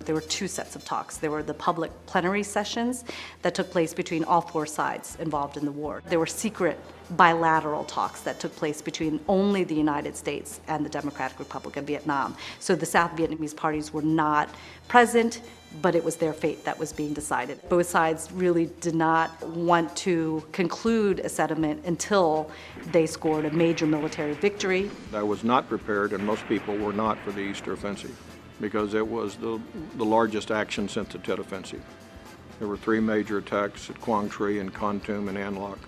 There were two sets of talks. There were the public plenary sessions that took place between all four sides involved in the war. There were secret bilateral talks that took place between only the United States and the Democratic Republic of Vietnam. So the South Vietnamese parties were not present, but it was their fate that was being decided. Both sides really did not want to conclude a settlement until they scored a major military victory. I was not prepared, and most people were not, for the Easter Offensive, because it was the largest action since the Tet Offensive. There were three major attacks at Quang Tri and Kon Tum and An Loc.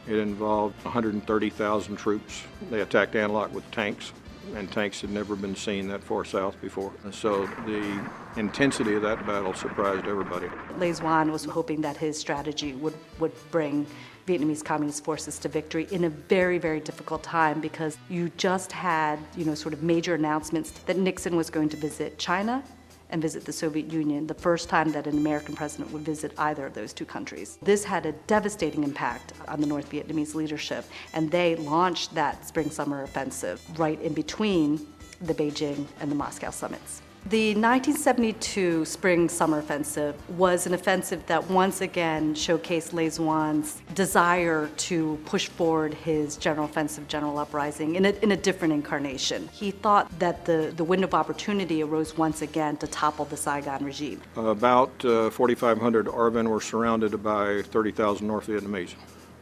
It involved 130,000 troops. They attacked An Loc with tanks, and tanks had never been seen that far south before. And so the intensity of that battle surprised everybody. Le Duan was hoping that his strategy would bring Vietnamese Communist forces to victory in a very, very difficult time, because you just had, sort of major announcements that Nixon was going to visit China and visit the Soviet Union, the first time that an American president would visit either of those two countries. This had a devastating impact on the North Vietnamese leadership, and they launched that spring-summer offensive right in between the Beijing and the Moscow summits. The 1972 Spring-Summer Offensive was an offensive that once again showcased Le Duan's desire to push forward his general offensive, general uprising in a different incarnation. He thought that the window of opportunity arose once again to topple the Saigon regime. About 4,500 ARVN were surrounded by 30,000 North Vietnamese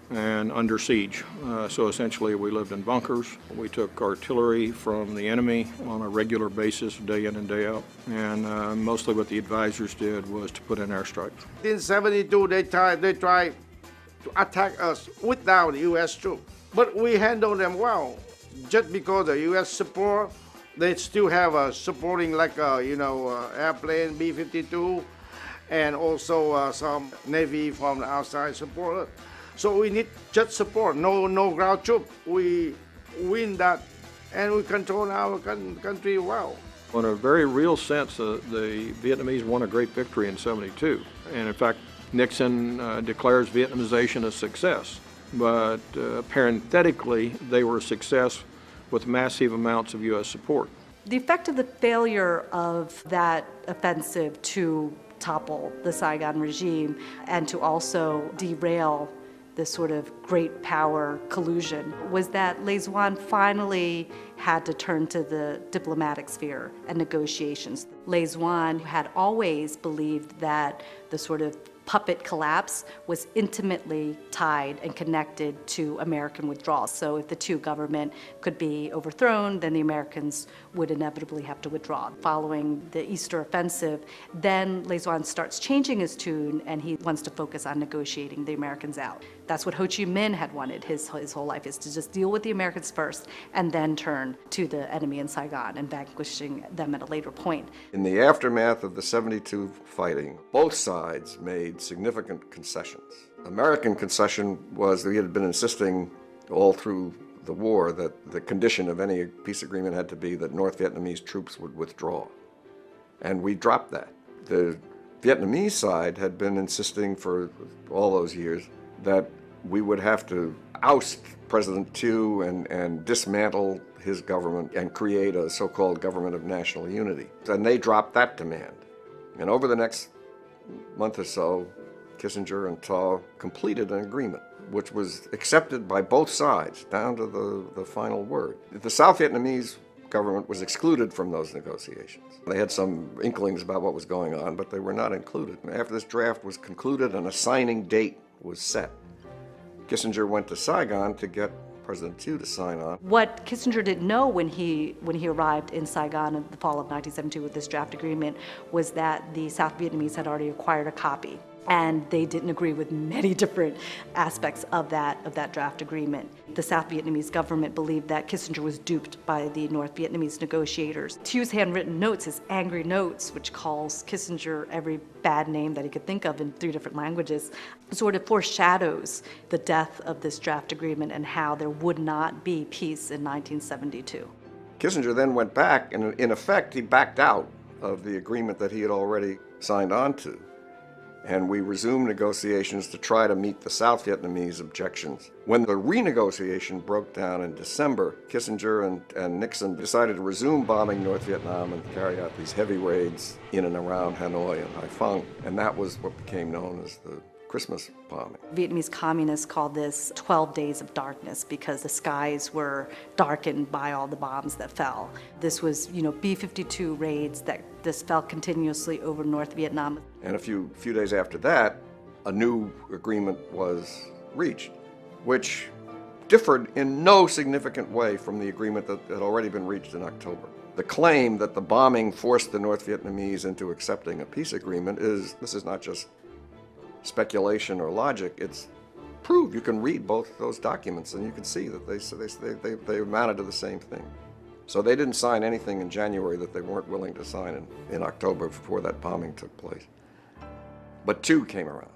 and under siege. So essentially we lived in bunkers. We took artillery from the enemy on a regular basis, day in and day out. And mostly what the advisors did was to put in airstrikes. In 72, they tried to attack us without U.S. troops. But we handled them well. Just because the U.S. support, they still have a supporting airplane, B-52, and also some Navy from the outside support. So we need just support, no ground troops. We win that, and we control our country well. In a very real sense, the Vietnamese won a great victory in '72. And in fact, Nixon declares Vietnamization a success. But parenthetically, they were a success with massive amounts of U.S. support. The effect of the failure of that offensive to topple the Saigon regime and to also derail this sort of great power collusion was that Le Duan finally had to turn to the diplomatic sphere and negotiations. Le Duan had always believed that the sort of puppet collapse was intimately tied and connected to American withdrawal. So if the two government could be overthrown, then the Americans would inevitably have to withdraw. Following the Easter offensive, then Le Duan starts changing his tune, and he wants to focus on negotiating the Americans out. That's what Ho Chi Minh had wanted his whole life, is to just deal with the Americans first and then turn to the enemy in Saigon and vanquishing them at a later point. In the aftermath of the '72 fighting, both sides made significant concessions. American concession was that we had been insisting all through the war that the condition of any peace agreement had to be that North Vietnamese troops would withdraw. And we dropped that. The Vietnamese side had been insisting for all those years that we would have to oust President Thieu and dismantle his government and create a so-called government of national unity. And they dropped that demand. And over the next month or so, Kissinger and Thaw completed an agreement which was accepted by both sides, down to the final word. The South Vietnamese government was excluded from those negotiations. They had some inklings about what was going on, but they were not included. After this draft was concluded, an assigning date was set. Kissinger went to Saigon to get President Thieu to sign on. What Kissinger didn't know when he arrived in Saigon in the fall of 1972 with this draft agreement was that the South Vietnamese had already acquired a copy, and they didn't agree with many different aspects of that draft agreement. The South Vietnamese government believed that Kissinger was duped by the North Vietnamese negotiators. Thieu's handwritten notes, his angry notes, which calls Kissinger every bad name that he could think of in 3 different languages, sort of foreshadows the death of this draft agreement and how there would not be peace in 1972. Kissinger then went back, and in effect, he backed out of the agreement that he had already signed on to. and we resumed negotiations to try to meet the South Vietnamese objections. When the renegotiation broke down in December, Kissinger and Nixon decided to resume bombing North Vietnam and carry out these heavy raids in and around Hanoi and Haiphong, and that was what became known as the Christmas bombing. Vietnamese communists called this 12 days of darkness because the skies were darkened by all the bombs that fell. This was, B-52 raids that this fell continuously over North Vietnam. And a few days after that, a new agreement was reached, which differed in no significant way from the agreement that had already been reached in October. The claim that the bombing forced the North Vietnamese into accepting a peace agreement this is not just speculation or logic, it's proved. You can read both those documents and you can see that they amounted to the same thing. So they didn't sign anything in January that they weren't willing to sign in October before that bombing took place. But two came around.